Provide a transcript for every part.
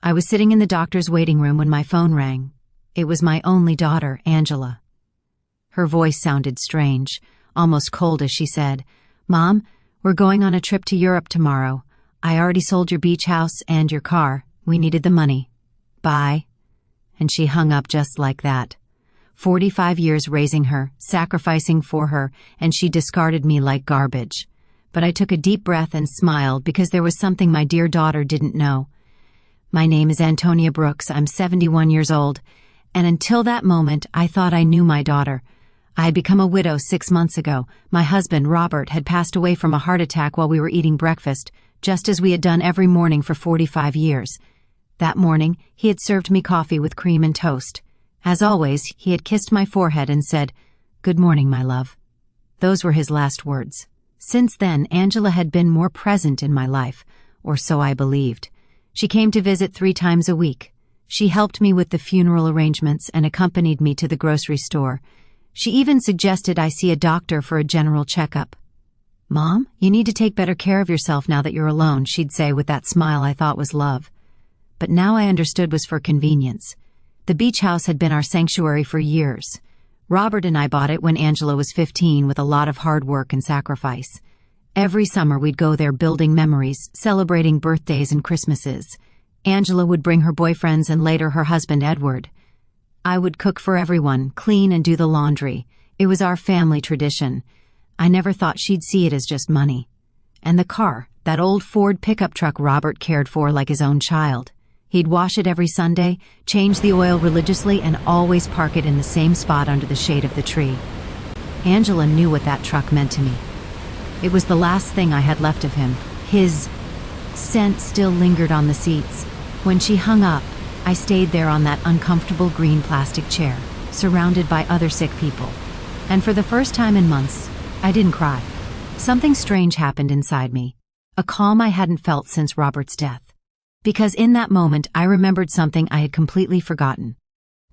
I was sitting in the doctor's waiting room when my phone rang. It was my only daughter, Angela. Her voice sounded strange, almost cold as she said, "Mom, we're going on a trip to Europe tomorrow. I already sold your beach house and your car. We needed the money. Bye." And she hung up just like that. 45 years raising her, sacrificing for her, and she discarded me like garbage. But I took a deep breath and smiled because there was something my dear daughter didn't know. My name is Antonia Brooks. I'm 71 years old, and until that moment, I thought I knew my daughter. I had become a widow 6 months ago. My husband, Robert, had passed away from a heart attack while we were eating breakfast, just as we had done every morning for 45 years. That morning, he had served me coffee with cream and toast. As always, he had kissed my forehead and said, "Good morning, my love." Those were his last words. Since then, Angela had been more present in my life, or so I believed. She came to visit 3 times a week. She helped me with the funeral arrangements and accompanied me to the grocery store. She even suggested I see a doctor for a general checkup. "Mom, you need to take better care of yourself now that you're alone," she'd say with that smile I thought was love. But now I understood was for convenience. The beach house had been our sanctuary for years. Robert and I bought it when Angela was 15 with a lot of hard work and sacrifice. Every summer we'd go there building memories, celebrating birthdays and Christmases. Angela would bring her boyfriends and later her husband Edward. I would cook for everyone, clean and do the laundry. It was our family tradition. I never thought she'd see it as just money. And the car, that old Ford pickup truck Robert cared for like his own child. He'd wash it every Sunday, change the oil religiously, and always park it in the same spot under the shade of the tree. Angela knew what that truck meant to me. It was the last thing I had left of him. His scent still lingered on the seats. When she hung up, I stayed there on that uncomfortable green plastic chair, surrounded by other sick people. And for the first time in months, I didn't cry. Something strange happened inside me, a calm I hadn't felt since Robert's death. Because in that moment, I remembered something I had completely forgotten.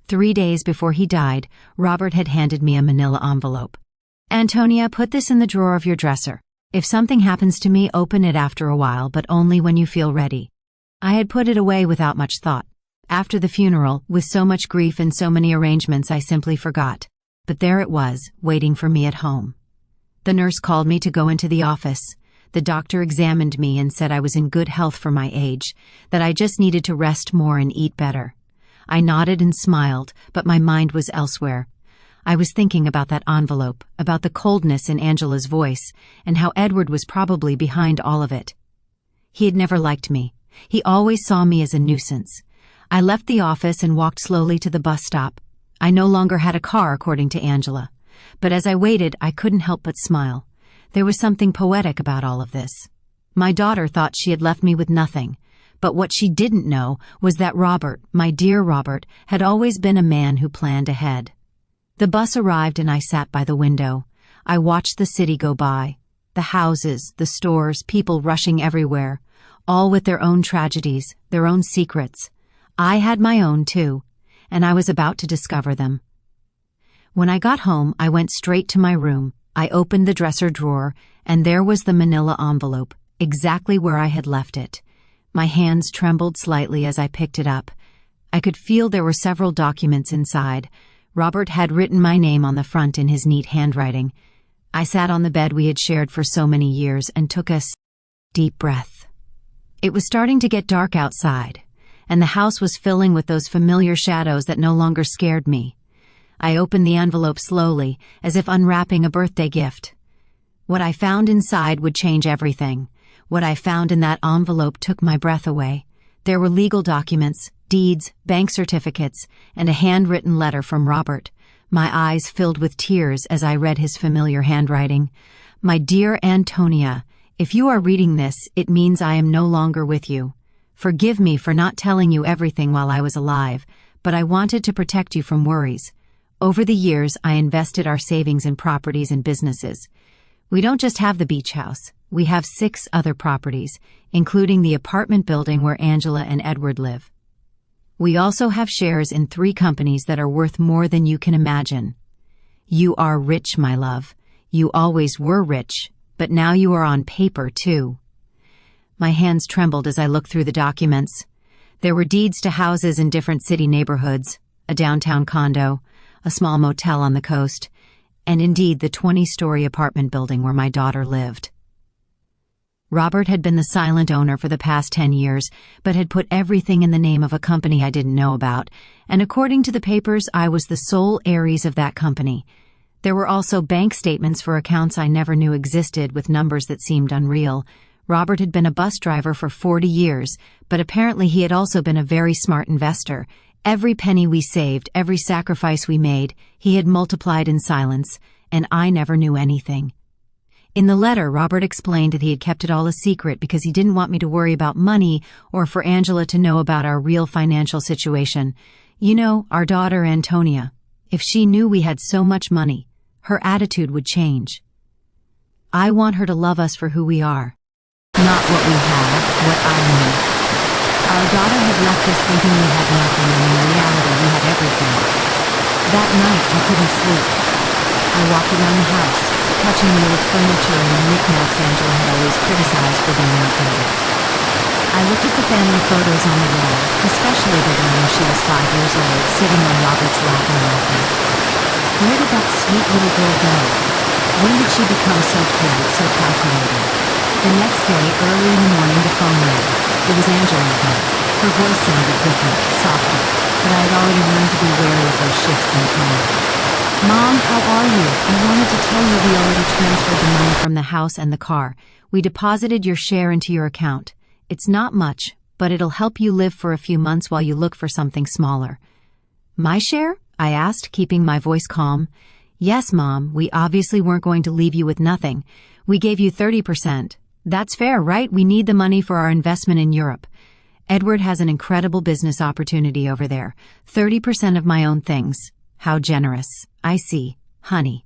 3 days before he died, Robert had handed me a manila envelope. "Antonia, put this in the drawer of your dresser. If something happens to me, open it after a while, but only when you feel ready." I had put it away without much thought. After the funeral, with so much grief and so many arrangements, I simply forgot. But there it was, waiting for me at home. The nurse called me to go into the office. The doctor examined me and said I was in good health for my age, that I just needed to rest more and eat better. I nodded and smiled, but my mind was elsewhere. I was thinking about that envelope, about the coldness in Angela's voice, and how Edward was probably behind all of it. He had never liked me. He always saw me as a nuisance. I left the office and walked slowly to the bus stop. I no longer had a car, according to Angela. But as I waited, I couldn't help but smile. There was something poetic about all of this. My daughter thought she had left me with nothing, but what she didn't know was that Robert, my dear Robert, had always been a man who planned ahead. The bus arrived and I sat by the window. I watched the city go by. The houses, the stores, people rushing everywhere, all with their own tragedies, their own secrets. I had my own too, and I was about to discover them. When I got home, I went straight to my room. I opened the dresser drawer, and there was the manila envelope, exactly where I had left it. My hands trembled slightly as I picked it up. I could feel there were several documents inside. Robert had written my name on the front in his neat handwriting. I sat on the bed we had shared for so many years and took a deep breath. It was starting to get dark outside, and the house was filling with those familiar shadows that no longer scared me. I opened the envelope slowly, as if unwrapping a birthday gift. What I found inside would change everything. What I found in that envelope took my breath away. There were legal documents, deeds, bank certificates, and a handwritten letter from Robert. My eyes filled with tears as I read his familiar handwriting. "My dear Antonia, if you are reading this, it means I am no longer with you. Forgive me for not telling you everything while I was alive, but I wanted to protect you from worries. Over the years, I invested our savings in properties and businesses. We don't just have the beach house. We have 6 other properties, including the apartment building where Angela and Edward live. We also have shares in 3 companies that are worth more than you can imagine. You are rich, my love. You always were rich, but now you are on paper, too." My hands trembled as I looked through the documents. There were deeds to houses in different city neighborhoods, a downtown condo, a small motel on the coast, and indeed the 20-story apartment building where my daughter lived. Robert had been the silent owner for the past 10 years, but had put everything in the name of a company I didn't know about, and according to the papers, I was the sole heiress of that company. There were also bank statements for accounts I never knew existed with numbers that seemed unreal. Robert had been a bus driver for 40 years, but apparently he had also been a very smart investor. Every penny we saved, every sacrifice we made, he had multiplied in silence, and I never knew anything. In the letter, Robert explained that he had kept it all a secret because he didn't want me to worry about money or for Angela to know about our real financial situation. You know, our daughter Antonia. If she knew we had so much money, her attitude would change. I want her to love us for who we are. Not what we have, what I knew. Our daughter had left us thinking we had nothing, and in reality we had everything. That night I couldn't sleep. I walked around the house, touching the old furniture and the knickknacks Angela had always criticized for being outdated. I looked at the family photos on the wall, especially the one when she was 5 years old, sitting on Robert's lap and laughing. Where did that sweet little girl go? When did she become so cold, so calculating? The next day, early in the morning, the phone rang. It was Angela again. Her voice sounded different, softer, but I had already learned to be wary of those shifts in tone. Mom, how are you? I wanted to tell you we already transferred the money from the house and the car. We deposited your share into your account. It's not much, but it'll help you live for a few months while you look for something smaller. My share? I asked, keeping my voice calm. Yes, Mom, we obviously weren't going to leave you with nothing. We gave you 30%. That's fair, right? We need the money for our investment in Europe. Edward has an incredible business opportunity over there. 30% of my own things. How generous. I see. Honey.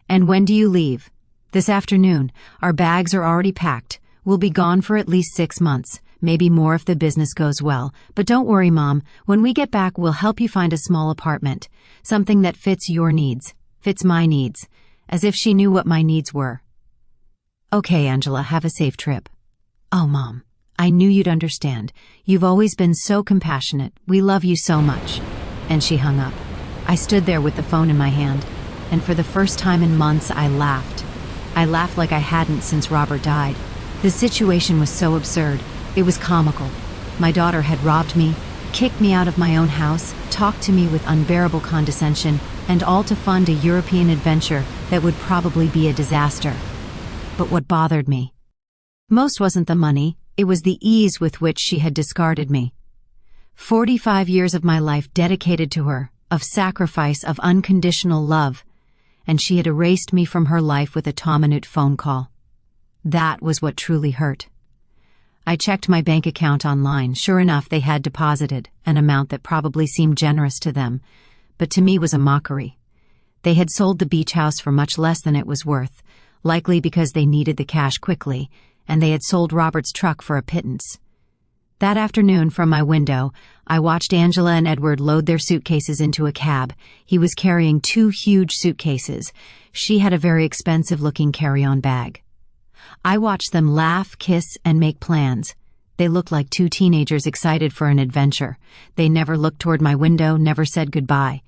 And when do you leave? This afternoon. Our bags are already packed. We'll be gone for at least 6 months. Maybe more if the business goes well. But don't worry, Mom. When we get back, we'll help you find a small apartment. Something that fits your needs. Fits my needs. As if she knew what my needs were. Okay, Angela, have a safe trip. Oh, Mom. I knew you'd understand. You've always been so compassionate. We love you so much. And she hung up. I stood there with the phone in my hand, and for the first time in months, I laughed. I laughed like I hadn't since Robert died. The situation was so absurd. It was comical. My daughter had robbed me, kicked me out of my own house, talked to me with unbearable condescension, and all to fund a European adventure that would probably be a disaster. But what bothered me most wasn't the money, it was the ease with which she had discarded me. 45 years of my life dedicated to her, of sacrifice, of unconditional love, and she had erased me from her life with a 2-minute phone call. That was what truly hurt. I checked my bank account online. Sure enough, they had deposited an amount that probably seemed generous to them, but to me was a mockery. They had sold the beach house for much less than it was worth, likely because they needed the cash quickly, and they had sold Robert's truck for a pittance. That afternoon, from my window, I watched Angela and Edward load their suitcases into a cab. He was carrying 2 huge suitcases. She had a very expensive-looking carry-on bag. I watched them laugh, kiss, and make plans. They looked like 2 teenagers excited for an adventure. They never looked toward my window, never said goodbye.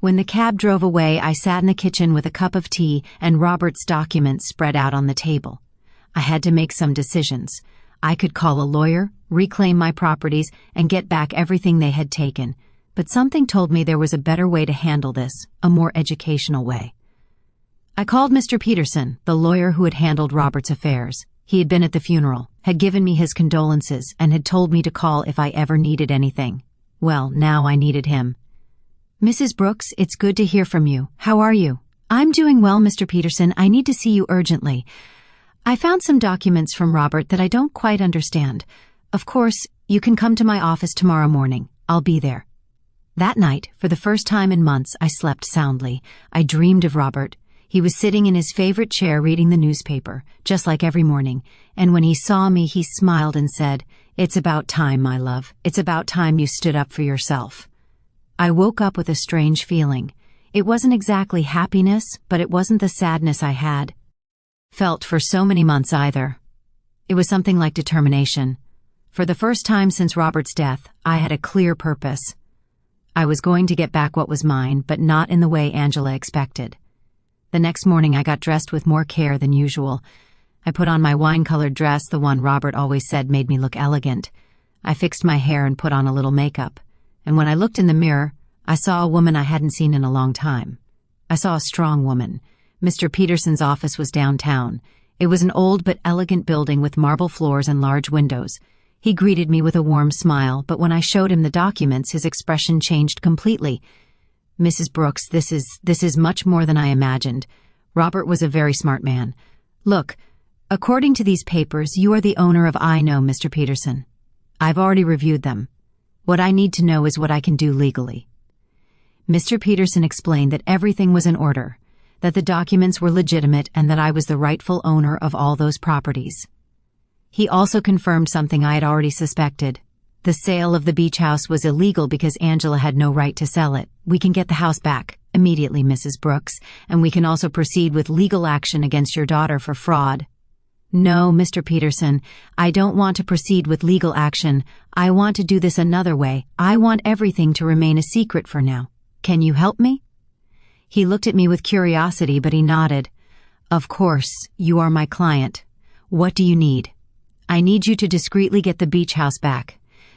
When the cab drove away, I sat in the kitchen with a cup of tea and Robert's documents spread out on the table. I had to make some decisions. I could call a lawyer, reclaim my properties, and get back everything they had taken. But something told me there was a better way to handle this, a more educational way. I called Mr. Peterson, the lawyer who had handled Robert's affairs. He had been at the funeral, had given me his condolences, and had told me to call if I ever needed anything. Well, now I needed him. Mrs. Brooks, it's good to hear from you. How are you? I'm doing well, Mr. Peterson. I need to see you urgently. I found some documents from Robert that I don't quite understand. Of course, you can come to my office tomorrow morning. I'll be there. That night, for the first time in months, I slept soundly. I dreamed of Robert. He was sitting in his favorite chair reading the newspaper, just like every morning, and when he saw me, he smiled and said, "It's about time, my love. It's about time you stood up for yourself." I woke up with a strange feeling. It wasn't exactly happiness, but it wasn't the sadness I had felt for so many months either. It was something like determination. For the first time since Robert's death, I had a clear purpose. I was going to get back what was mine, but not in the way Angela expected. The next morning I got dressed with more care than usual. I put on my wine-colored dress, the one Robert always said made me look elegant. I fixed my hair and put on a little makeup. And when I looked in the mirror, I saw a woman I hadn't seen in a long time. I saw a strong woman. Mr. Peterson's office was downtown. It was an old but elegant building with marble floors and large windows. He greeted me with a warm smile, but when I showed him the documents, his expression changed completely. "Mrs. Brooks, this is much more than I imagined." Robert was a very smart man. "Look, according to these papers, you are the owner of I Know, Mr. Peterson. I've already reviewed them. What I need to know is what I can do legally." Mr. Peterson explained that everything was in order, that the documents were legitimate, and that I was the rightful owner of all those properties. He also confirmed something I had already suspected. The sale of the beach house was illegal because Angela had no right to sell it. "We can get the house back immediately, Mrs. Brooks, and we can also proceed with legal action against your daughter for fraud." "No, Mr. Peterson, I don't want to proceed with legal action. I want to do this another way. I want everything to remain a secret for now. Can you help me?" He looked at me with curiosity, but he nodded. "Of course, you are my client. What do you need?" "I need you to discreetly get the beach house back.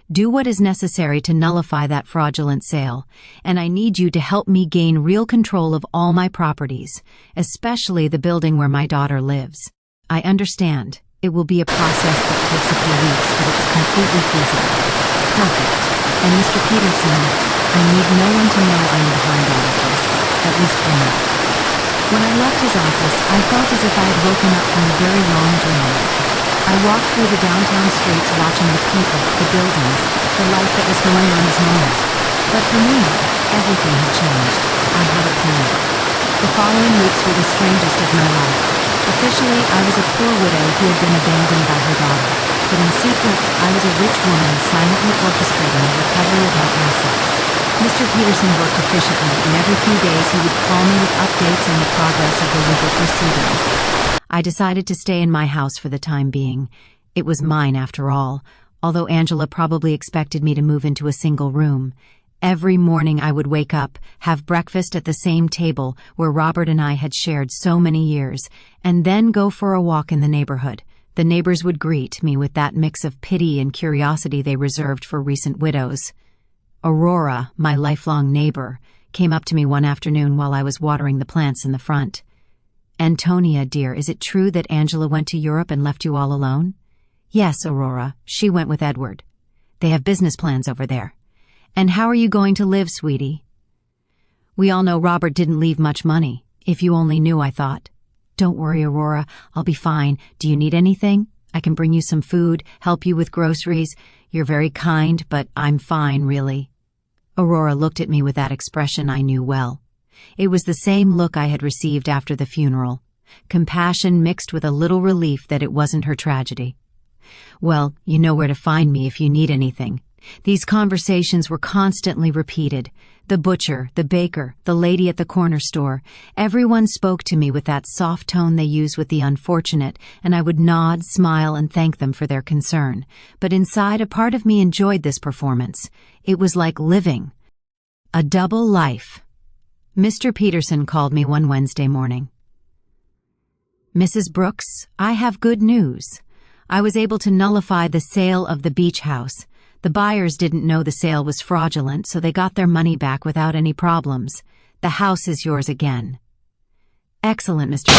Do what is necessary to nullify that fraudulent sale, and I need you to help me gain real control of all my properties, especially the building where my daughter lives. I understand. It will be a process that takes a few weeks, but it's completely feasible." "Perfect. And Mr. Peterson, I need no one to know I am behind all of this, at least for now." When I left his office, I felt as if I had woken up from a very long dream. I walked through the downtown streets watching the people, the buildings, the life that was going on this moment. But for me, everything had changed. I had a plan. The following weeks were the strangest of my life. Officially, I was a poor widow who had been abandoned by her daughter. But in secret, I was a rich woman silently orchestrating the recovery of my assets. Mr. Peterson worked efficiently, and every few days he would call me with updates on the progress of the legal proceedings. I decided to stay in my house for the time being. It was mine after all, although Angela probably expected me to move into a single room. Every morning I would wake up, have breakfast at the same table where Robert and I had shared so many years, and then go for a walk in the neighborhood. The neighbors would greet me with that mix of pity and curiosity they reserved for recent widows. Aurora, my lifelong neighbor, came up to me one afternoon while I was watering the plants in the front. "Antonia, dear, is it true that Angela went to Europe and left you all alone?" "Yes, Aurora, she went with Edward. They have business plans over there." "And how are you going to live, sweetie?" "We all know Robert didn't leave much money. If you only knew," I thought. "Don't worry, Aurora, I'll be fine. Do you need anything? I can bring you some food, help you with groceries. You're very kind, but I'm fine, really." Aurora looked at me with that expression I knew well. It was the same look I had received after the funeral, compassion mixed with a little relief that it wasn't her tragedy. "Well, you know where to find me if you need anything." These conversations were constantly repeated. The butcher, the baker, the lady at the corner store, everyone spoke to me with that soft tone they use with the unfortunate, and I would nod, smile, and thank them for their concern. But inside, a part of me enjoyed this performance. It was like living a double life. Mr. Peterson called me one Wednesday morning. "Mrs. Brooks, I have good news. I was able to nullify the sale of the beach house. The buyers didn't know the sale was fraudulent, so they got their money back without any problems. The house is yours again." "Excellent, Mr.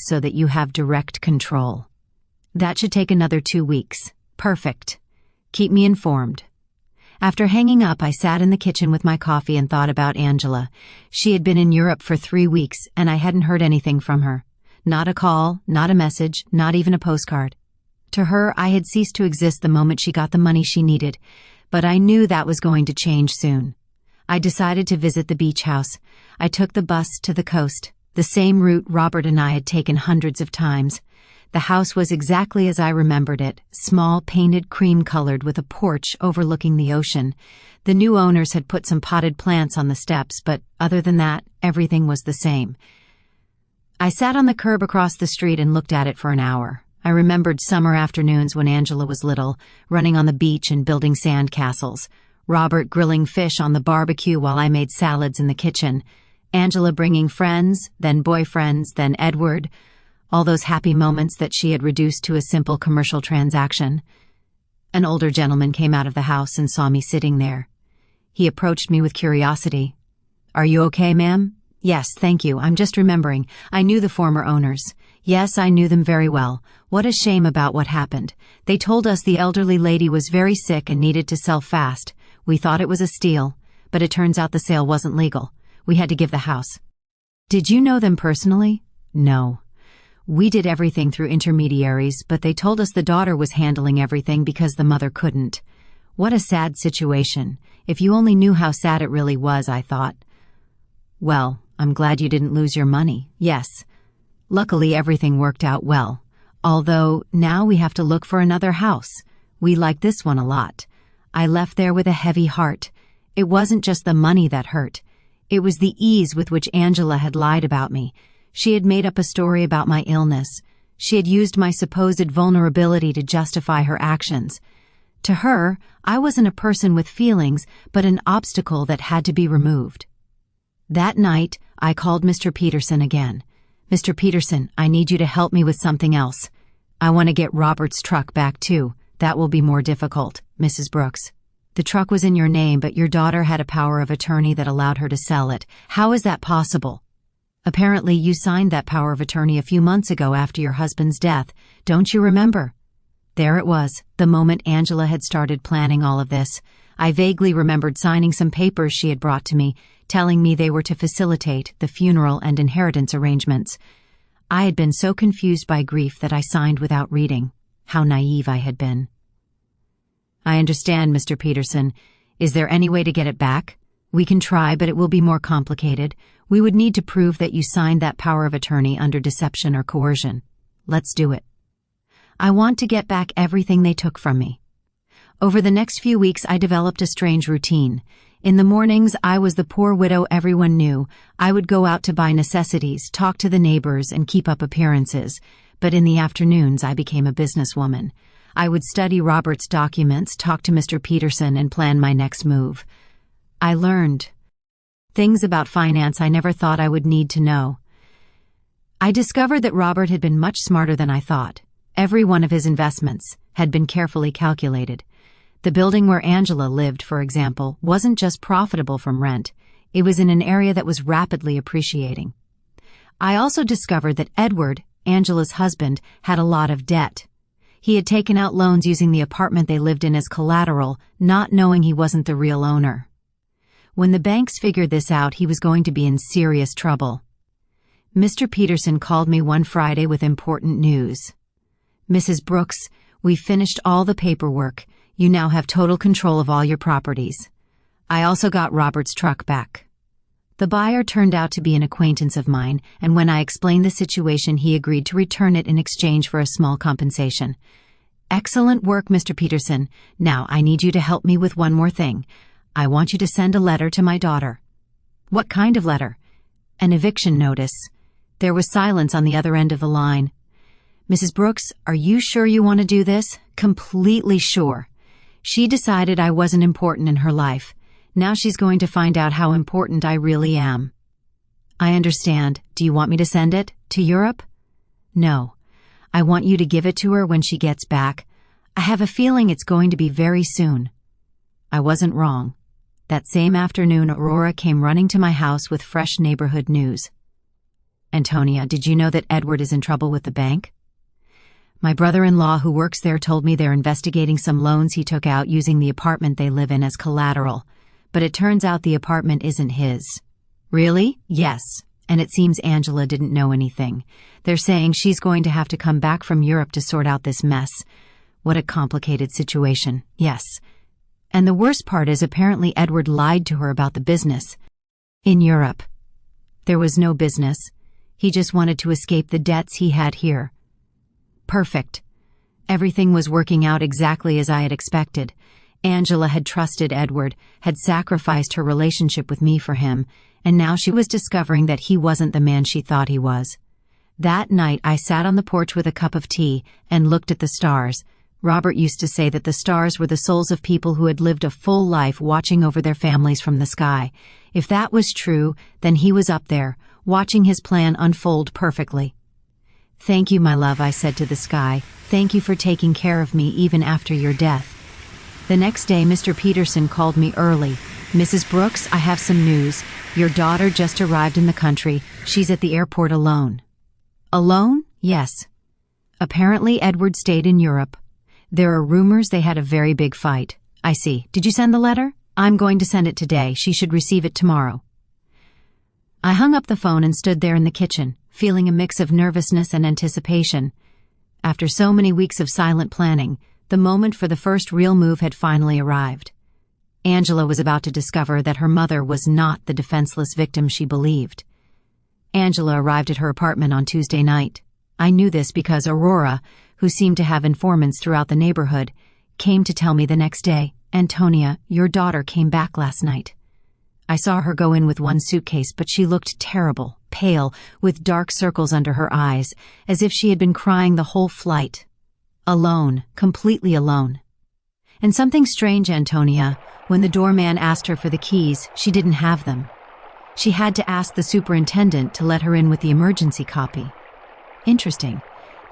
So that you have direct control. That should take another 2 weeks. Perfect. Keep me informed." After hanging up, I sat in the kitchen with my coffee and thought about Angela. She had been in Europe for 3 weeks, and I hadn't heard anything from her. Not a call, not a message, not even a postcard. To her, I had ceased to exist the moment she got the money she needed, but I knew that was going to change soon. I decided to visit the beach house. I took the bus to the coast, the same route Robert and I had taken hundreds of times. The house was exactly as I remembered it, small, painted cream-colored with a porch overlooking the ocean. The new owners had put some potted plants on the steps, but other than that, everything was the same. I sat on the curb across the street and looked at it for an hour. I remembered summer afternoons when Angela was little, running on the beach and building sand castles. Robert grilling fish on the barbecue while I made salads in the kitchen. Angela bringing friends, then boyfriends, then Edward. All those happy moments that she had reduced to a simple commercial transaction. An older gentleman came out of the house and saw me sitting there. He approached me with curiosity. "Are you okay, ma'am?" "Yes, thank you. I'm just remembering. I knew the former owners. Yes, I knew them very well. What a shame about what happened. They told us the elderly lady was very sick and needed to sell fast. We thought it was a steal, but it turns out the sale wasn't legal. We had to give the house." "Did you know them personally?" "No. We did everything through intermediaries, but they told us the daughter was handling everything because the mother couldn't." What a sad situation. If you only knew how sad it really was, I thought. "Well, I'm glad you didn't lose your money." "Yes. Luckily, everything worked out well. Although, now we have to look for another house. We like this one a lot." I left there with a heavy heart. It wasn't just the money that hurt. It was the ease with which Angela had lied about me. She had made up a story about my illness. She had used my supposed vulnerability to justify her actions. To her, I wasn't a person with feelings, but an obstacle that had to be removed. That night, I called Mr. Peterson again. "Mr. Peterson, I need you to help me with something else. I want to get Robert's truck back too. That will be more difficult, Mrs. Brooks. The truck was in your name, but your daughter had a power of attorney that allowed her to sell it. How is that possible?" "Apparently you signed that power of attorney a few months ago after your husband's death. Don't you remember?" There it was, the moment Angela had started planning all of this. I vaguely remembered signing some papers she had brought to me, telling me they were to facilitate the funeral and inheritance arrangements. I had been so confused by grief that I signed without reading. How naive I had been. "I understand, Mr. Peterson. Is there any way to get it back?" "We can try, but it will be more complicated. We would need to prove that you signed that power of attorney under deception or coercion." "Let's do it. I want to get back everything they took from me." Over the next few weeks, I developed a strange routine. In the mornings, I was the poor widow everyone knew. I would go out to buy necessities, talk to the neighbors, and keep up appearances. But in the afternoons, I became a businesswoman. I would study Robert's documents, talk to Mr. Peterson, and plan my next move. I learned things about finance I never thought I would need to know. I discovered that Robert had been much smarter than I thought. Every one of his investments had been carefully calculated. The building where Angela lived, for example, wasn't just profitable from rent. It was in an area that was rapidly appreciating. I also discovered that Edward, Angela's husband, had a lot of debt. He had taken out loans using the apartment they lived in as collateral, not knowing he wasn't the real owner. When the banks figured this out, he was going to be in serious trouble. Mr. Peterson called me one Friday with important news. "Mrs. Brooks, we finished all the paperwork. You now have total control of all your properties. I also got Robert's truck back." The buyer turned out to be an acquaintance of mine, and when I explained the situation, he agreed to return it in exchange for a small compensation. "Excellent work, Mr. Peterson. Now I need you to help me with one more thing. I want you to send a letter to my daughter." "What kind of letter?" "An eviction notice." There was silence on the other end of the line. "Mrs. Brooks, are you sure you want to do this?" "Completely sure. She decided I wasn't important in her life. Now she's going to find out how important I really am." "I understand. Do you want me to send it? To Europe?" "No. I want you to give it to her when she gets back. I have a feeling it's going to be very soon." I wasn't wrong. That same afternoon, Aurora came running to my house with fresh neighborhood news. "Antonia, did you know that Edward is in trouble with the bank? My brother-in-law who works there told me they're investigating some loans he took out using the apartment they live in as collateral. But it turns out the apartment isn't his." "Really?" "Yes. And it seems Angela didn't know anything. They're saying she's going to have to come back from Europe to sort out this mess. What a complicated situation." "Yes. And the worst part is apparently Edward lied to her about the business. In Europe. There was no business. He just wanted to escape the debts he had here." Perfect. Everything was working out exactly as I had expected. Angela had trusted Edward, had sacrificed her relationship with me for him, and now she was discovering that he wasn't the man she thought he was. That night I sat on the porch with a cup of tea and looked at the stars. Robert used to say that the stars were the souls of people who had lived a full life watching over their families from the sky. If that was true, then he was up there, watching his plan unfold perfectly. "Thank you, my love," I said to the sky. "Thank you for taking care of me even after your death." The next day, Mr. Peterson called me early. "Mrs. Brooks, I have some news. Your daughter just arrived in the country. She's at the airport alone." "Alone?" "Yes. Apparently Edward stayed in Europe. There are rumors they had a very big fight." "I see. Did you send the letter?" "I'm going to send it today. She should receive it tomorrow." I hung up the phone and stood there in the kitchen, feeling a mix of nervousness and anticipation. After so many weeks of silent planning, the moment for the first real move had finally arrived. Angela was about to discover that her mother was not the defenseless victim she believed. Angela arrived at her apartment on Tuesday night. I knew this because Aurora, who seemed to have informants throughout the neighborhood, came to tell me the next day, "Antonia, your daughter came back last night." I saw her go in with one suitcase, but she looked terrible, pale, with dark circles under her eyes, as if she had been crying the whole flight. Alone, completely alone. And something strange, Antonia, when the doorman asked her for the keys, she didn't have them. She had to ask the superintendent to let her in with the emergency copy. Interesting.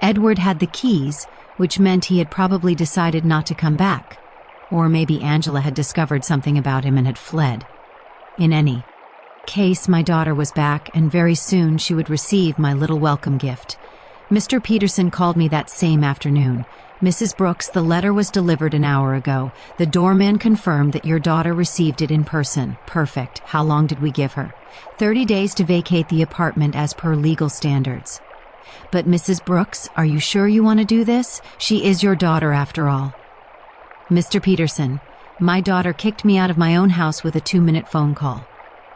Edward had the keys, which meant he had probably decided not to come back. Or maybe Angela had discovered something about him and had fled. In any case, my daughter was back, and very soon she would receive my little welcome gift. Mr. Peterson called me that same afternoon. "Mrs. Brooks, the letter was delivered an hour ago. The doorman confirmed that your daughter received it in person." "Perfect. How long did we give her?" 30 days to vacate the apartment as per legal standards." "But Mrs. Brooks, are you sure you want to do this? She is your daughter after all." "Mr. Peterson, my daughter kicked me out of my own house with a 2-minute phone call.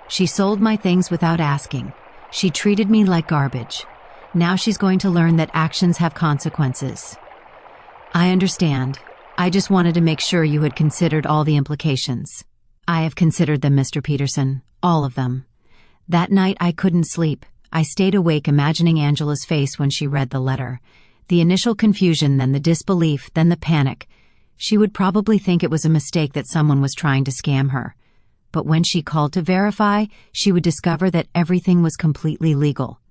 She sold my things without asking. She treated me like garbage. Now she's going to learn that actions have consequences." "I understand. I just wanted to make sure you had considered all the implications." "I have considered them, Mr. Peterson. All of them." That night I couldn't sleep. I stayed awake imagining Angela's face when she read the letter. The initial confusion, then the disbelief, then the panic. She would probably think it was a mistake, that someone was trying to scam her. But when she called to verify, she would discover that everything was completely legal.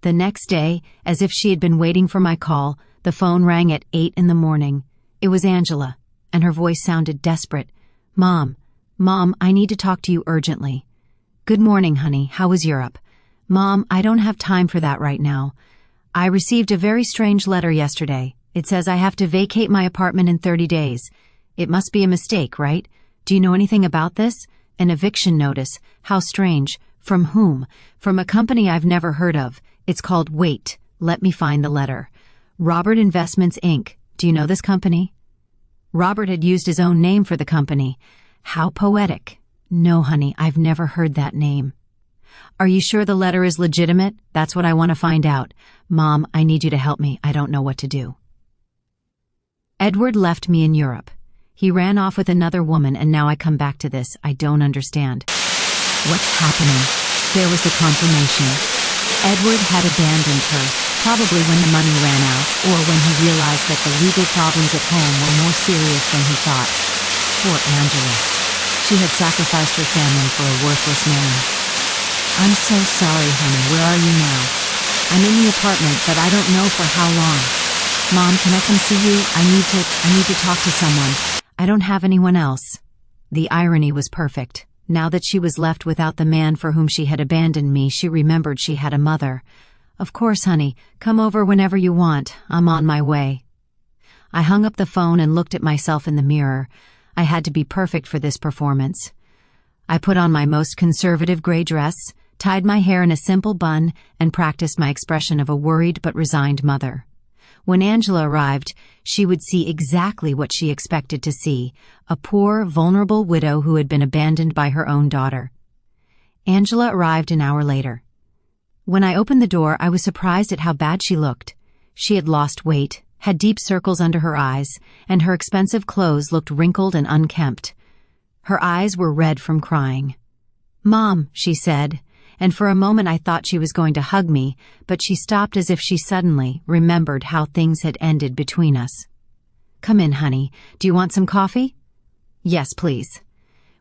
The next day, as if she had been waiting for my call, the phone rang at 8 in the morning. It was Angela, and her voice sounded desperate. Mom, I need to talk to you urgently." "Good morning, honey. How was Europe?" "Mom, I don't have time for that right now. I received a very strange letter yesterday. It says I have to vacate my apartment in 30 days. It must be a mistake, right? Do you know anything about this? An eviction notice. How strange. From whom? From a company I've never heard of. It's called, wait, let me find the letter. Robert Investments, Inc. Do you know this company?" Robert had used his own name for the company. How poetic. "No, honey, I've never heard that name." "Are you sure the letter is legitimate? That's what I want to find out. Mom, I need you to help me. I don't know what to do." Edward left me in Europe. He ran off with another woman, and now I come back to this. I don't understand. What's happening? There was the confirmation. Edward had abandoned her, probably when the money ran out, or when he realized that the legal problems at home were more serious than he thought. Poor Angela. She had sacrificed her family for a worthless man. "I'm so sorry, honey. Where are you now?" "I'm in the apartment, but I don't know for how long." "Mom, can I come see you? I need to talk to someone. I don't have anyone else." The irony was perfect. Now that she was left without the man for whom she had abandoned me, she remembered she had a mother. "Of course, honey. Come over whenever you want. I'm on my way." I hung up the phone and looked at myself in the mirror. I had to be perfect for this performance. I put on my most conservative gray dress, tied my hair in a simple bun, and practiced my expression of a worried but resigned mother. When Angela arrived, she would see exactly what she expected to see, a poor, vulnerable widow who had been abandoned by her own daughter. Angela arrived an hour later. When I opened the door, I was surprised at how bad she looked. She had lost weight, had deep circles under her eyes, and her expensive clothes looked wrinkled and unkempt. Her eyes were red from crying. "Mom," she said, and for a moment I thought she was going to hug me, but she stopped as if she suddenly remembered how things had ended between us. "Come in, honey. Do you want some coffee?" "Yes, please."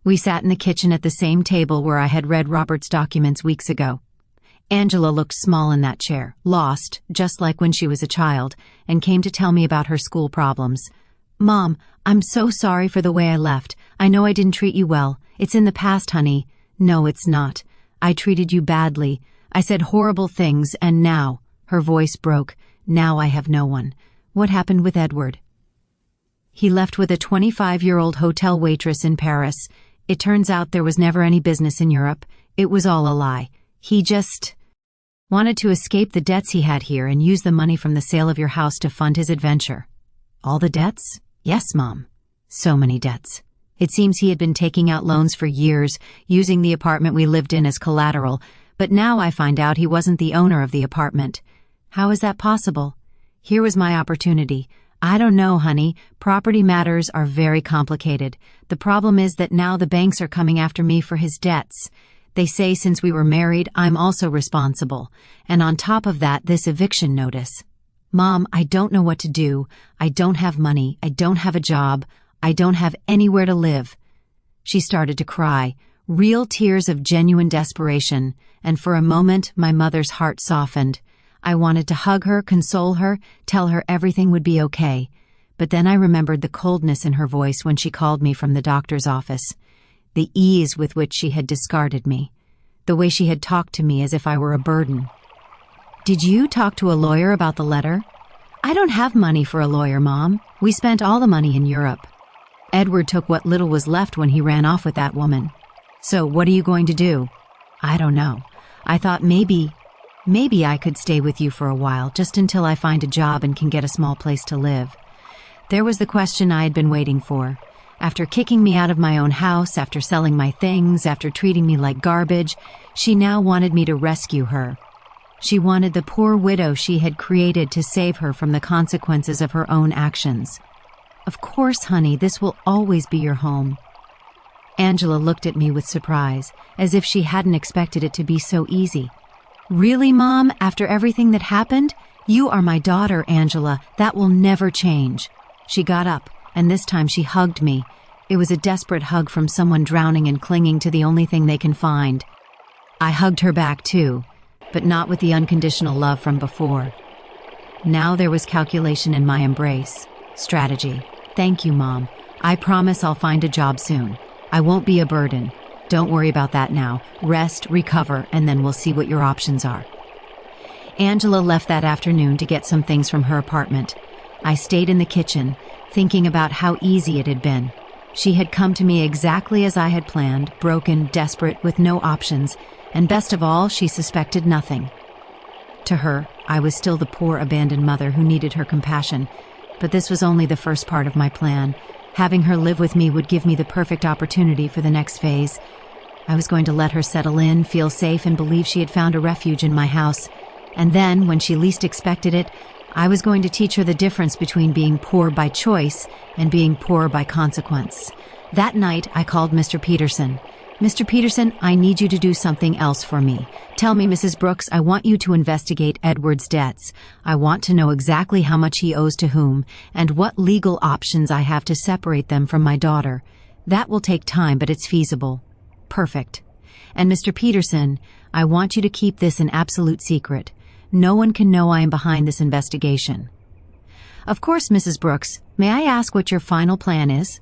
We sat in the kitchen at the same table where I had read Robert's documents weeks ago. Angela looked small in that chair, lost, just like when she was a child, and came to tell me about her school problems. "Mom, I'm so sorry for the way I left. I know I didn't treat you well. It's in the past, honey." "No, it's not. I treated you badly. I said horrible things, and now," her voice broke, "now I have no one." "What happened with Edward?" "He left with a 25-year-old hotel waitress in Paris. It turns out there was never any business in Europe. It was all a lie. He just wanted to escape the debts he had here and use the money from the sale of your house to fund his adventure." "All the debts?" "Yes, Mom. So many debts. It seems he had been taking out loans for years, using the apartment we lived in as collateral, but now I find out he wasn't the owner of the apartment. How is that possible? Here was my opportunity. I don't know, honey. Property matters are very complicated. The problem is that now the banks are coming after me for his debts. They say since we were married, I'm also responsible. And on top of that, this eviction notice. Mom, I don't know what to do. I don't have money. I don't have a job. I don't have anywhere to live." She started to cry, real tears of genuine desperation, and for a moment my mother's heart softened. I wanted to hug her, console her, tell her everything would be okay. But then I remembered the coldness in her voice when she called me from the doctor's office. The ease with which she had discarded me. The way she had talked to me as if I were a burden. "Did you talk to a lawyer about the letter?" "I don't have money for a lawyer, Mom. We spent all the money in Europe. Edward took what little was left when he ran off with that woman." "So what are you going to do?" "I don't know. I thought maybe I could stay with you for a while, just until I find a job and can get a small place to live." There was the question I had been waiting for. After kicking me out of my own house, after selling my things, after treating me like garbage, she now wanted me to rescue her. She wanted the poor widow she had created to save her from the consequences of her own actions. "Of course, honey, this will always be your home." Angela looked at me with surprise, as if she hadn't expected it to be so easy. "Really, Mom? After everything that happened? You are my daughter, Angela. That will never change." She got up, and this time she hugged me. It was a desperate hug from someone drowning and clinging to the only thing they can find. I hugged her back too, but not with the unconditional love from before. Now there was calculation in my embrace. Strategy. "Thank you, Mom. I promise I'll find a job soon. I won't be a burden. Don't worry about that now. Rest, recover, and then we'll see what your options are." Angela left that afternoon to get some things from her apartment. I stayed in the kitchen, thinking about how easy it had been. She had come to me exactly as I had planned, broken, desperate, with no options, and best of all, she suspected nothing. To her, I was still the poor, abandoned mother who needed her compassion, but this was only the first part of my plan. Having her live with me would give me the perfect opportunity for the next phase. I was going to let her settle in, feel safe, and believe she had found a refuge in my house. And then, when she least expected it, I was going to teach her the difference between being poor by choice and being poor by consequence. That night, I called Mr. Peterson. "Mr. Peterson, I need you to do something else for me. Tell me, Mrs. Brooks, I want you to investigate Edward's debts. I want to know exactly how much he owes to whom, and what legal options I have to separate them from my daughter. That will take time, but it's feasible." "Perfect. And Mr. Peterson, I want you to keep this an absolute secret. No one can know I am behind this investigation." "Of course, Mrs. Brooks. May I ask what your final plan is?"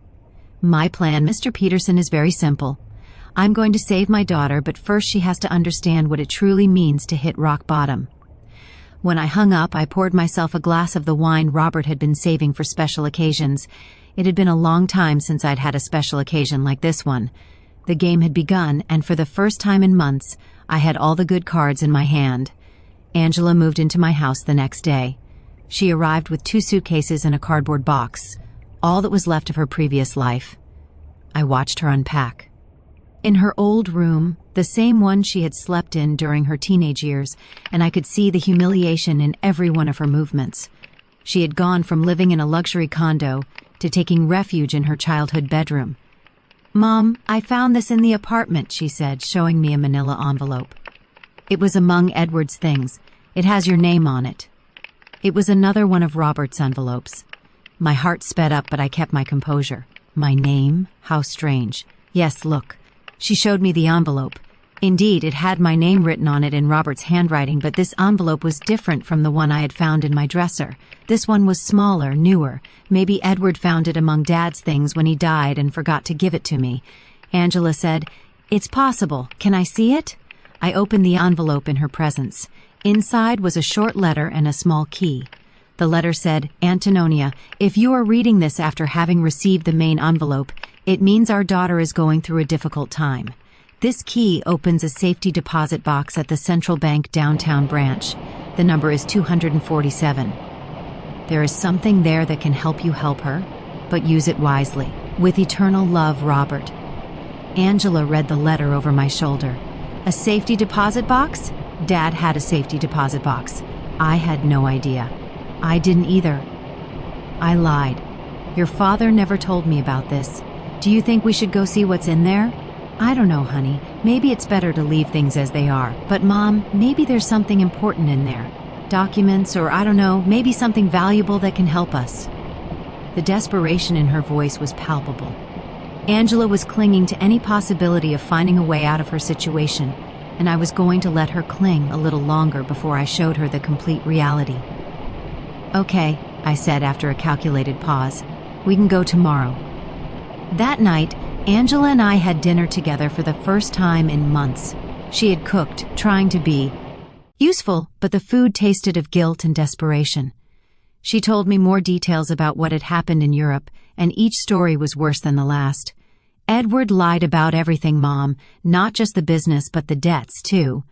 "My plan, Mr. Peterson, is very simple. I'm going to save my daughter, but first she has to understand what it truly means to hit rock bottom." When I hung up, I poured myself a glass of the wine Robert had been saving for special occasions. It had been a long time since I'd had a special occasion like this one. The game had begun, and for the first time in months, I had all the good cards in my hand. Angela moved into my house the next day. She arrived with 2 suitcases and a cardboard box, all that was left of her previous life. I watched her unpack. In her old room, the same one she had slept in during her teenage years, and I could see the humiliation in every one of her movements. She had gone from living in a luxury condo to taking refuge in her childhood bedroom. "Mom, I found this in the apartment," she said, showing me a manila envelope. It was among Edward's things. "It has your name on it." It was another one of Robert's envelopes. My heart sped up, but I kept my composure. My name? How strange. Yes, look. She showed me the envelope. Indeed, it had my name written on it in Robert's handwriting, but this envelope was different from the one I had found in my dresser. This one was smaller, newer. Maybe Edward found it among Dad's things when he died and forgot to give it to me. Angela said, "It's possible. Can I see it?" I opened the envelope in her presence. Inside was a short letter and a small key. The letter said, "Antonia, if you are reading this after having received the main envelope, it means our daughter is going through a difficult time. This key opens a safety deposit box at the Central Bank downtown branch. The number is 247. There is something there that can help you help her, but use it wisely. With eternal love, Robert." Angela read the letter over my shoulder. A safety deposit box? Dad had a safety deposit box. I had no idea. I didn't either. I lied. "Your father never told me about this. Do you think we should go see what's in there?" "I don't know, honey. Maybe it's better to leave things as they are. But Mom, maybe there's something important in there. Documents, or I don't know, maybe something valuable that can help us." The desperation in her voice was palpable. Angela was clinging to any possibility of finding a way out of her situation, and I was going to let her cling a little longer before I showed her the complete reality. "Okay," I said after a calculated pause. "We can go tomorrow." That night, Angela and I had dinner together for the first time in months. She had cooked, trying to be useful, but the food tasted of guilt and desperation. She told me more details about what had happened in Europe, and each story was worse than the last. "Edward lied about everything, Mom, not just the business but the debts, too.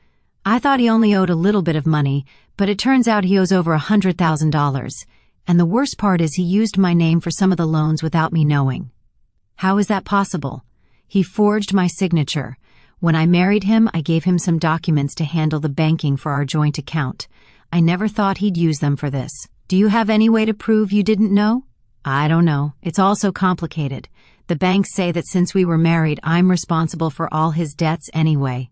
I thought he only owed a little bit of money, but it turns out he owes over $100,000. And the worst part is he used my name for some of the loans without me knowing." "How is that possible?" "He forged my signature. When I married him, I gave him some documents to handle the banking for our joint account. I never thought he'd use them for this. Do you have any way to prove you didn't know?" "I don't know. It's all so complicated. The banks say that since we were married, I'm responsible for all his debts anyway."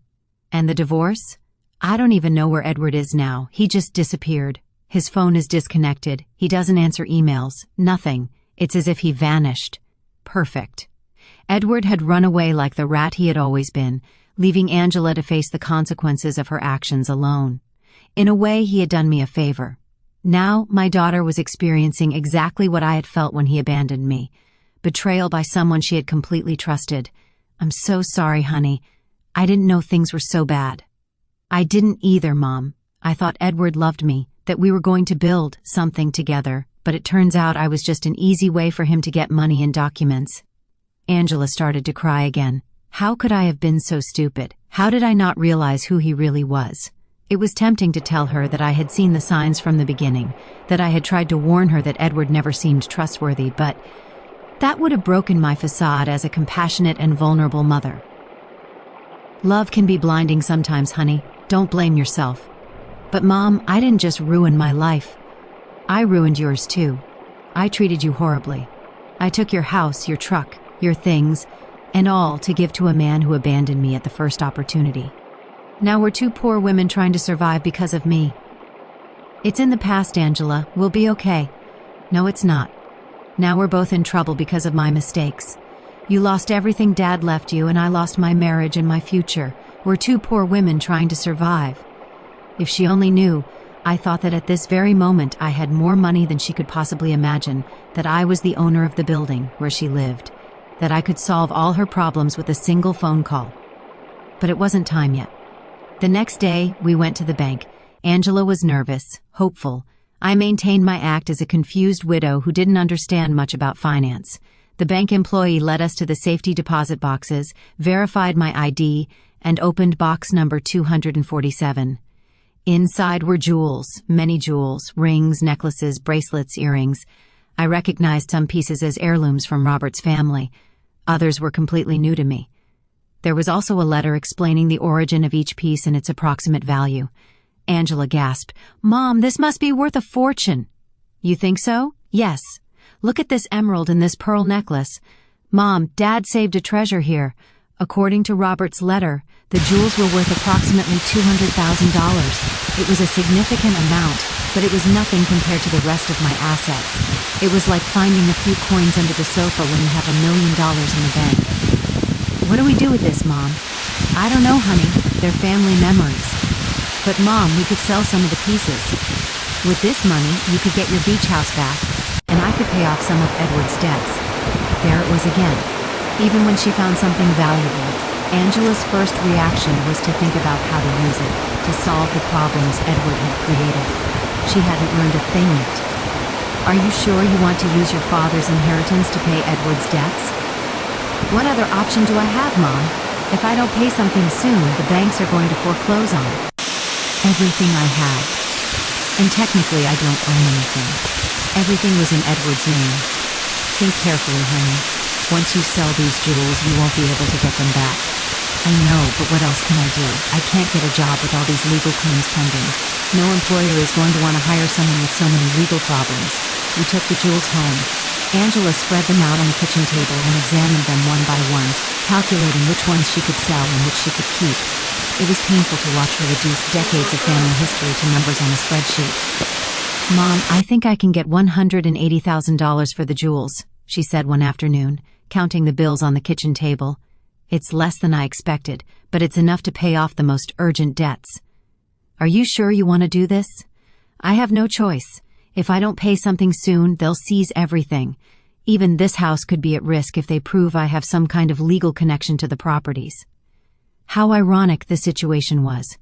"And the divorce?" "I don't even know where Edward is now. He just disappeared. His phone is disconnected. He doesn't answer emails. Nothing. It's as if he vanished." Perfect. Edward had run away like the rat he had always been, leaving Angela to face the consequences of her actions alone. In a way, he had done me a favor. Now, my daughter was experiencing exactly what I had felt when he abandoned me. Betrayal by someone she had completely trusted. "I'm so sorry, honey. I didn't know things were so bad." "I didn't either, Mom. I thought Edward loved me, that we were going to build something together, but it turns out I was just an easy way for him to get money and documents." Angela started to cry again. How could I have been so stupid? How did I not realize who he really was? It was tempting to tell her that I had seen the signs from the beginning, that I had tried to warn her that Edward never seemed trustworthy, but that would have broken my facade as a compassionate and vulnerable mother. "Love can be blinding sometimes, honey. Don't blame yourself." "But Mom, I didn't just ruin my life. I ruined yours too. I treated you horribly. I took your house, your truck, your things, and all to give to a man who abandoned me at the first opportunity. Now we're two poor women trying to survive because of me." "It's in the past, Angela. We'll be okay." "No, it's not. Now we're both in trouble because of my mistakes. You lost everything Dad left you, and I lost my marriage and my future. We're two poor women trying to survive." If she only knew, I thought that at this very moment I had more money than she could possibly imagine, that I was the owner of the building where she lived, that I could solve all her problems with a single phone call. But it wasn't time yet. The next day, we went to the bank. Angela was nervous, hopeful. I maintained my act as a confused widow who didn't understand much about finance. The bank employee led us to the safety deposit boxes, verified my ID, and opened box number 247. Inside were jewels, many jewels, rings, necklaces, bracelets, earrings. I recognized some pieces as heirlooms from Robert's family. Others were completely new to me. There was also a letter explaining the origin of each piece and its approximate value. Angela gasped, "Mom, this must be worth a fortune." "You think so?" "Yes. Look at this emerald and this pearl necklace. Mom, Dad saved a treasure here. According to Robert's letter, the jewels were worth approximately $200,000. It was a significant amount, but it was nothing compared to the rest of my assets. It was like finding a few coins under the sofa when you have $1 million in the bank." "What do we do with this, Mom?" "I don't know, honey. They're family memories." "But Mom, we could sell some of the pieces. With this money, you could get your beach house back, and I could pay off some of Edward's debts." There it was again. Even when she found something valuable, Angela's first reaction was to think about how to use it to solve the problems Edward had created. She hadn't learned a thing yet. "Are you sure you want to use your father's inheritance to pay Edward's debts?" "What other option do I have, Mom? If I don't pay something soon, the banks are going to foreclose on everything I had. And technically, I don't own anything. Everything was in Edward's name. Think carefully, honey. Once you sell these jewels, you won't be able to get them back." "I know, but what else can I do? I can't get a job with all these legal claims pending. No employer is going to want to hire someone with so many legal problems." We took the jewels home. Angela spread them out on the kitchen table and examined them one by one, calculating which ones she could sell and which she could keep. It was painful to watch her reduce decades of family history to numbers on a spreadsheet. "Mom, I think I can get $180,000 for the jewels," she said one afternoon, counting the bills on the kitchen table. "It's less than I expected, but it's enough to pay off the most urgent debts." "Are you sure you want to do this?" "I have no choice. If I don't pay something soon, they'll seize everything. Even this house could be at risk if they prove I have some kind of legal connection to the properties." How ironic the situation was.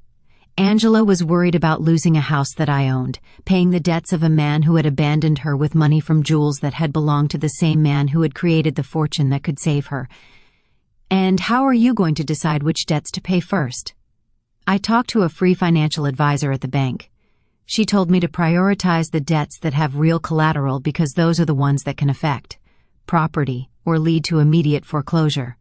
Angela was worried about losing a house that I owned, paying the debts of a man who had abandoned her with money from jewels that had belonged to the same man who had created the fortune that could save her. And how are you going to decide which debts to pay first? I talked to a free financial advisor at the bank. She told me to prioritize the debts that have real collateral because those are the ones that can affect property or lead to immediate foreclosure.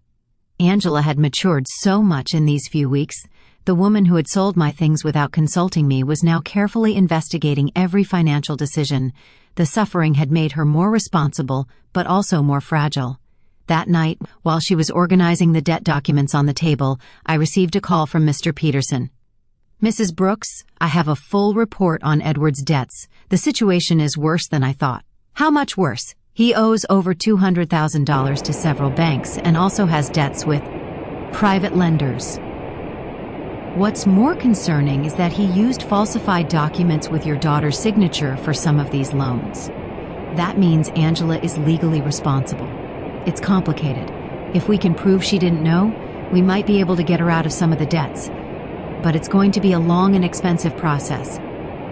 Angela had matured so much in these few weeks. The woman who had sold my things without consulting me was now carefully investigating every financial decision. The suffering had made her more responsible, but also more fragile. That night, while she was organizing the debt documents on the table, I received a call from Mr. Peterson. "Mrs. Brooks, I have a full report on Edward's debts. The situation is worse than I thought." "How much worse?" "He owes over $200,000 to several banks and also has debts with private lenders. What's more concerning is that he used falsified documents with your daughter's signature for some of these loans. That means Angela is legally responsible. It's complicated. If we can prove she didn't know, we might be able to get her out of some of the debts. But it's going to be a long and expensive process."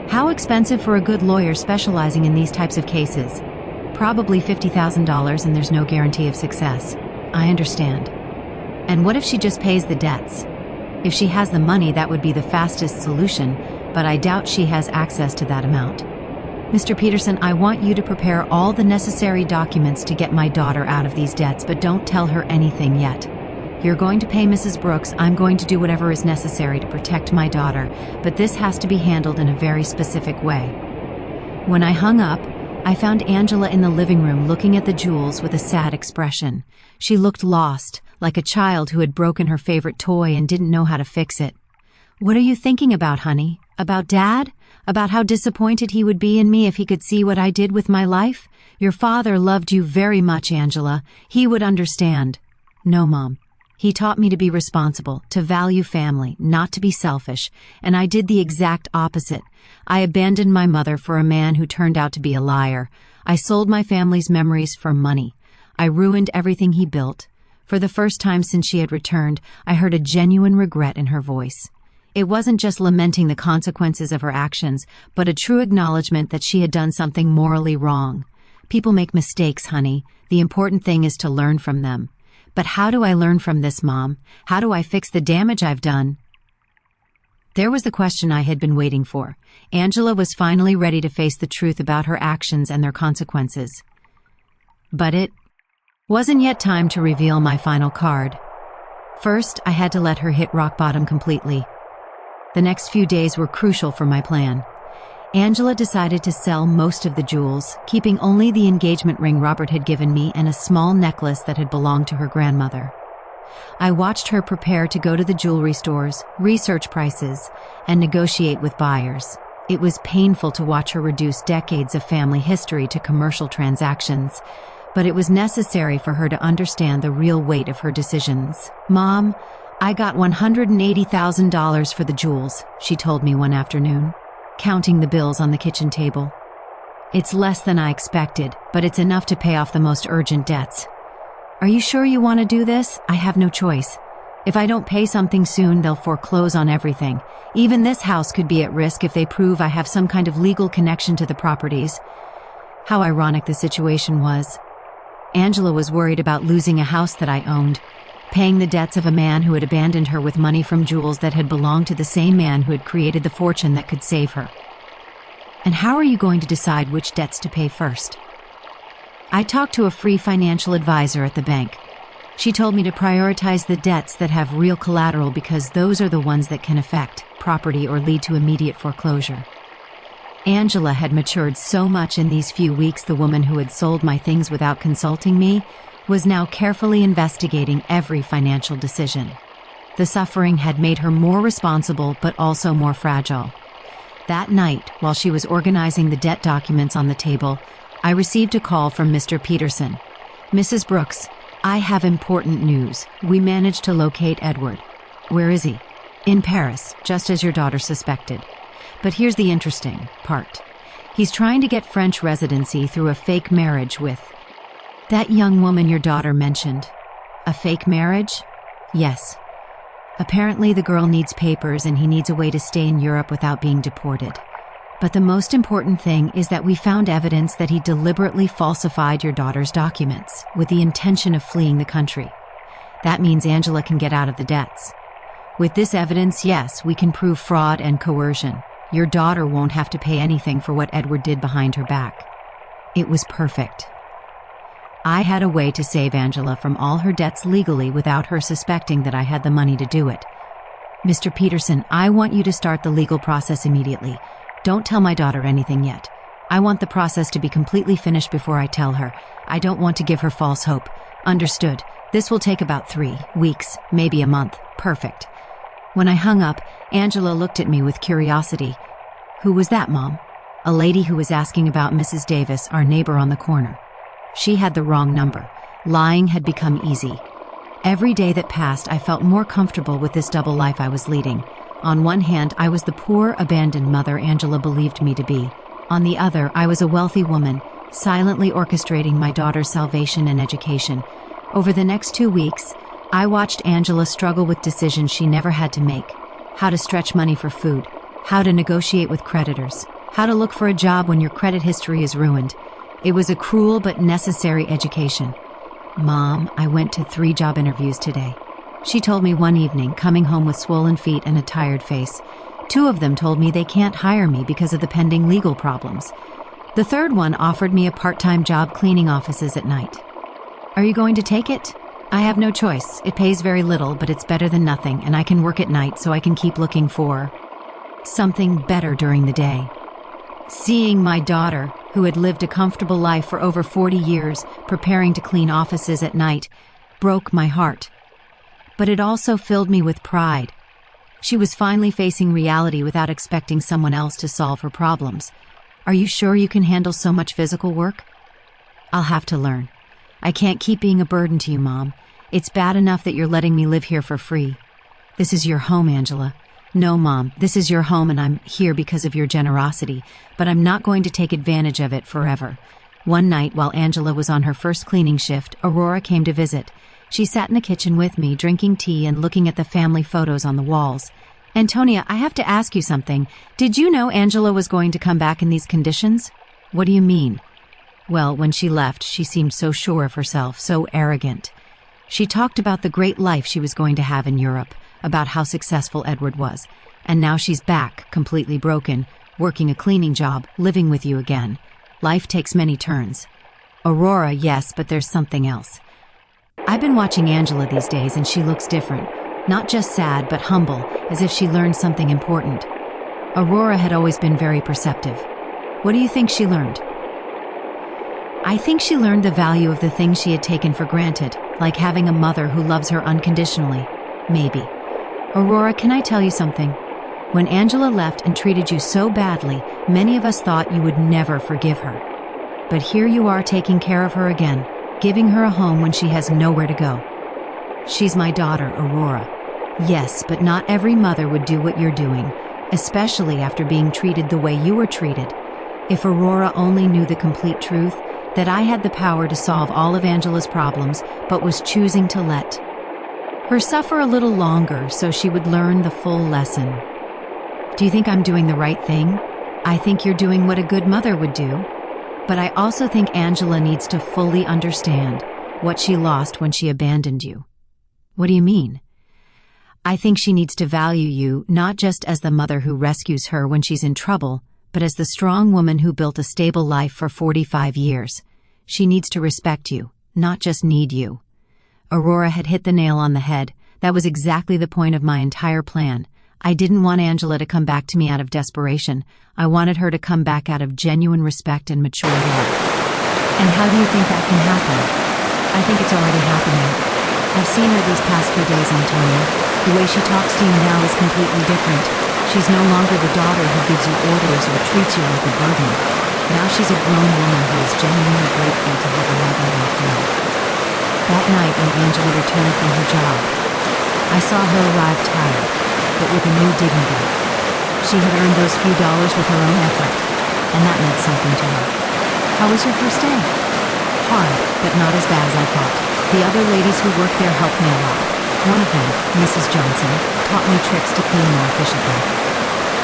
"How expensive for a good lawyer specializing in these types of cases?" "Probably $50,000, and there's no guarantee of success." "I understand." "And what if she just pays the debts?" "If she has the money, that would be the fastest solution, but I doubt she has access to that amount." "Mr. Peterson, I want you to prepare all the necessary documents to get my daughter out of these debts, but don't tell her anything yet. You're going to pay Mrs. Brooks. I'm going to do whatever is necessary to protect my daughter, but this has to be handled in a very specific way." When I hung up, I found Angela in the living room looking at the jewels with a sad expression. She looked lost, like a child who had broken her favorite toy and didn't know how to fix it. "What are you thinking about, honey? About Dad? About how disappointed he would be in me if he could see what I did with my life? Your father loved you very much, Angela. He would understand." "No, Mom. He taught me to be responsible, to value family, not to be selfish, and I did the exact opposite. I abandoned my mother for a man who turned out to be a liar. I sold my family's memories for money. I ruined everything he built." For the first time since she had returned, I heard a genuine regret in her voice. It wasn't just lamenting the consequences of her actions, but a true acknowledgement that she had done something morally wrong. People make mistakes, honey. The important thing is to learn from them. But how do I learn from this, Mom? How do I fix the damage I've done? There was the question I had been waiting for. Angela was finally ready to face the truth about her actions and their consequences. But it wasn't yet time to reveal my final card. First, I had to let her hit rock bottom completely. The next few days were crucial for my plan. Angela decided to sell most of the jewels, keeping only the engagement ring Robert had given me and a small necklace that had belonged to her grandmother. I watched her prepare to go to the jewelry stores, research prices, and negotiate with buyers. It was painful to watch her reduce decades of family history to commercial transactions, but it was necessary for her to understand the real weight of her decisions. "Mom, I got $180,000 for the jewels," she told me one afternoon, counting the bills on the kitchen table. "It's less than I expected, but it's enough to pay off the most urgent debts." "Are you sure you want to do this? I have no choice. If I don't pay something soon, they'll foreclose on everything. Even this house could be at risk if they prove I have some kind of legal connection to the properties." How ironic the situation was. Angela was worried about losing a house that I owned, paying the debts of a man who had abandoned her with money from jewels that had belonged to the same man who had created the fortune that could save her. And how are you going to decide which debts to pay first? I talked to a free financial advisor at the bank. She told me to prioritize the debts that have real collateral because those are the ones that can affect property or lead to immediate foreclosure. Angela had matured so much in these few weeks. The woman who had sold my things without consulting me was now carefully investigating every financial decision. The suffering had made her more responsible but also more fragile. That night, while she was organizing the debt documents on the table, I received a call from Mr. Peterson. "Mrs. Brooks, I have important news. We managed to locate Edward." "Where is he?" "In Paris, just as your daughter suspected. But here's the interesting part. He's trying to get French residency through a fake marriage with that young woman your daughter mentioned." "A fake marriage?" "Yes. Apparently the girl needs papers and he needs a way to stay in Europe without being deported. But the most important thing is that we found evidence that he deliberately falsified your daughter's documents with the intention of fleeing the country. That means Angela can get out of the debts. With this evidence, yes, we can prove fraud and coercion. Your daughter won't have to pay anything for what Edward did behind her back." It was perfect. I had a way to save Angela from all her debts legally without her suspecting that I had the money to do it. "Mr. Peterson, I want you to start the legal process immediately. Don't tell my daughter anything yet. I want the process to be completely finished before I tell her. I don't want to give her false hope." "Understood. This will take about 3 weeks, maybe a month." "Perfect." When I hung up, Angela looked at me with curiosity. "Who was that, Mom?" "A lady who was asking about Mrs. Davis, our neighbor on the corner." She had the wrong number. Lying had become easy. Every day that passed, I felt more comfortable with this double life I was leading. On one hand, I was the poor, abandoned mother Angela believed me to be. On the other, I was a wealthy woman, silently orchestrating my daughter's salvation and education. Over the next 2 weeks, I watched Angela struggle with decisions she never had to make. How to stretch money for food, how to negotiate with creditors, how to look for a job when your credit history is ruined. It was a cruel but necessary education. "Mom, I went to 3 job interviews today," she told me one evening, coming home with swollen feet and a tired face. 2 of them told me they can't hire me because of the pending legal problems. The third one offered me a part-time job cleaning offices at night. "Are you going to take it?" "I have no choice. It pays very little, but it's better than nothing, and I can work at night so I can keep looking for something better during the day." Seeing my daughter, who had lived a comfortable life for over 40 years, preparing to clean offices at night, broke my heart. But it also filled me with pride. She was finally facing reality without expecting someone else to solve her problems. "Are you sure you can handle so much physical work?" "I'll have to learn. I can't keep being a burden to you, Mom. It's bad enough that you're letting me live here for free." "This is your home, Angela." "No, Mom, this is your home and I'm here because of your generosity, but I'm not going to take advantage of it forever." One night, while Angela was on her first cleaning shift, Aurora came to visit. She sat in the kitchen with me, drinking tea and looking at the family photos on the walls. "Antonia, I have to ask you something. Did you know Angela was going to come back in these conditions?" "What do you mean?" "Well, when she left, she seemed so sure of herself, so arrogant. She talked about the great life she was going to have in Europe, about how successful Edward was, and now she's back, completely broken, working a cleaning job, living with you again. Life takes many turns." "Aurora, yes, but there's something else." I've been watching Angela these days and she looks different. Not just sad, but humble, as if she learned something important. Aurora had always been very perceptive. What do you think she learned? I think she learned the value of the things she had taken for granted, like having a mother who loves her unconditionally. Maybe. Aurora, can I tell you something? When Angela left and treated you so badly, many of us thought you would never forgive her. But here you are taking care of her again, giving her a home when she has nowhere to go. She's my daughter, Aurora. Yes, but not every mother would do what you're doing, especially after being treated the way you were treated. If Aurora only knew the complete truth, that I had the power to solve all of Angela's problems, but was choosing to let her suffer a little longer so she would learn the full lesson. Do you think I'm doing the right thing? I think you're doing what a good mother would do. But I also think Angela needs to fully understand what she lost when she abandoned you. What do you mean? I think she needs to value you not just as the mother who rescues her when she's in trouble, but as the strong woman who built a stable life for 45 years. She needs to respect you, not just need you. Aurora had hit the nail on the head. That was exactly the point of my entire plan. I didn't want Angela to come back to me out of desperation. I wanted her to come back out of genuine respect and mature love. And how do you think that can happen? I think it's already happening. I've seen her these past few days, Antonia. The way she talks to you now is completely different. She's no longer the daughter who gives you orders or treats you like a burden. Now she's a grown woman who is genuinely grateful to have a mother like you. That night when Angela returned from her job, I saw her arrive tired, but with a new dignity. She had earned those few dollars with her own effort, and that meant something to her. How was your first day? Hard, but not as bad as I thought. The other ladies who worked there helped me a lot. One of them, Mrs. Johnson, taught me tricks to clean more efficiently.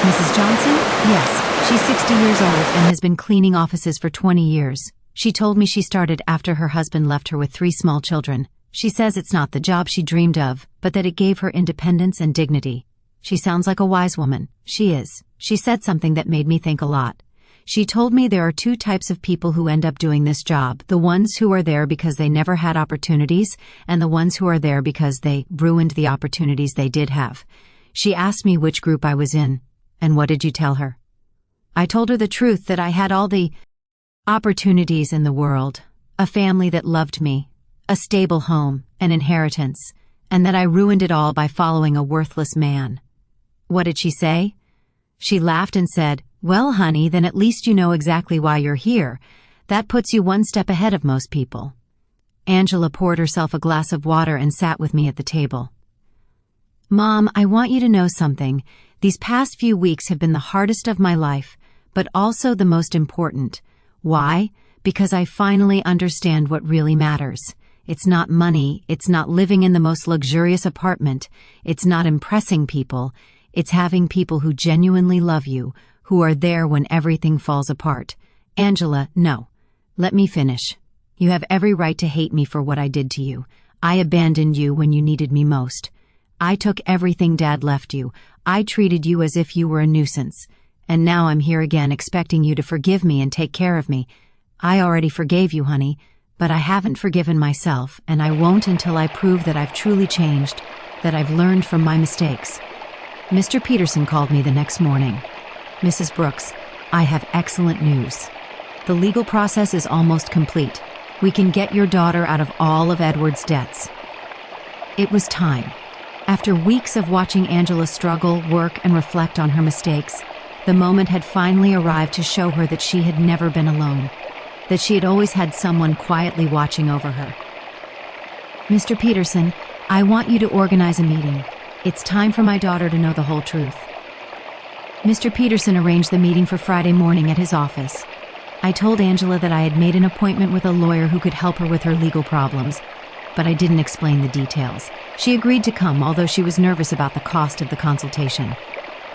Mrs. Johnson? Yes, she's 60 years old and has been cleaning offices for 20 years. She told me she started after her husband left her with 3 small children. She says it's not the job she dreamed of, but that it gave her independence and dignity. She sounds like a wise woman. She is. She said something that made me think a lot. She told me there are 2 types of people who end up doing this job, the ones who are there because they never had opportunities, and the ones who are there because they ruined the opportunities they did have. She asked me which group I was in, and what did you tell her? I told her the truth, that I had all the opportunities in the world, a family that loved me, a stable home, an inheritance, and that I ruined it all by following a worthless man. What did she say? She laughed and said, "Well, honey, then at least you know exactly why you're here. That puts you one step ahead of most people." Angela poured herself a glass of water and sat with me at the table. "Mom, I want you to know something. These past few weeks have been the hardest of my life, but also the most important. Why? Because I finally understand what really matters. It's not money, it's not living in the most luxurious apartment, it's not impressing people, it's having people who genuinely love you, who are there when everything falls apart." Angela, no. Let me finish. You have every right to hate me for what I did to you. I abandoned you when you needed me most. I took everything Dad left you. I treated you as if you were a nuisance. And now I'm here again expecting you to forgive me and take care of me. I already forgave you, honey, but I haven't forgiven myself, and I won't until I prove that I've truly changed, that I've learned from my mistakes. Mr. Peterson called me the next morning. "Mrs. Brooks, I have excellent news. The legal process is almost complete. We can get your daughter out of all of Edward's debts." It was time. After weeks of watching Angela struggle, work, and reflect on her mistakes, the moment had finally arrived to show her that she had never been alone, that she had always had someone quietly watching over her. "Mr. Peterson, I want you to organize a meeting. It's time for my daughter to know the whole truth." Mr. Peterson arranged the meeting for Friday morning at his office. I told Angela that I had made an appointment with a lawyer who could help her with her legal problems, but I didn't explain the details. She agreed to come, although she was nervous about the cost of the consultation.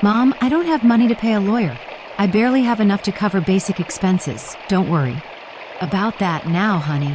"Mom, I don't have money to pay a lawyer. I barely have enough to cover basic expenses. Don't worry about that now, honey.